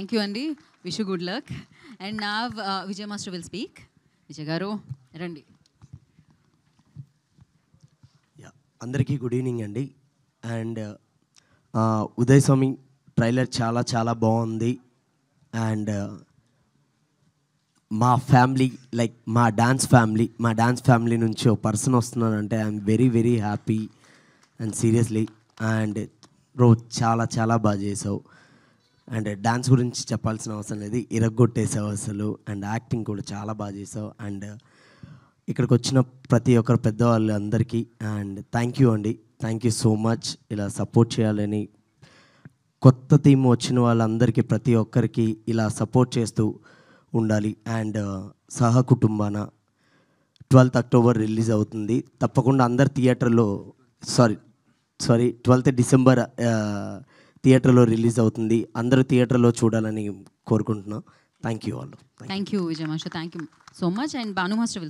Thank you, Andy. Wish you good luck. And now Vijay Master will speak. Vijay Garu, Randi. Yeah, అందరికీ good evening అండి. And Uday Swami trailer చాలా చాలా బాగుంది. And మా family like మా dance family నుంచి ఒక పర్సన్ వస్తున్నానంటే I'm very very happy and seriously. And bro చాలా చాలా బాగా చేసావు. అండ్ డాన్స్ గురించి చెప్పాల్సిన అవసరం లేదు, ఇరగ్గొట్టేసావు అసలు. అండ్ యాక్టింగ్ కూడా చాలా బాగా చేసావు. అండ్ ఇక్కడికి వచ్చిన ప్రతి ఒక్కరు పెద్దవాళ్ళు అందరికీ అండ్ థ్యాంక్ యూ అండి. Thank you so much. ఇలా సపోర్ట్ చేయాలని కొత్త టీం వచ్చిన వాళ్ళందరికీ ప్రతి ఒక్కరికి ఇలా సపోర్ట్ చేస్తూ ఉండాలి. అండ్ సహకుటుంబాన 12th అక్టోబర్ రిలీజ్ అవుతుంది. తప్పకుండా అందరు థియేటర్లో 12th డిసెంబర్ థియేటర్లో రిలీజ్ అవుతుంది. అందరూ థియేటర్లో చూడాలని కోరుకుంటున్నాం. Thank you all. Thank you, Vijay Master. Thank you so much. And Banu Master will speak.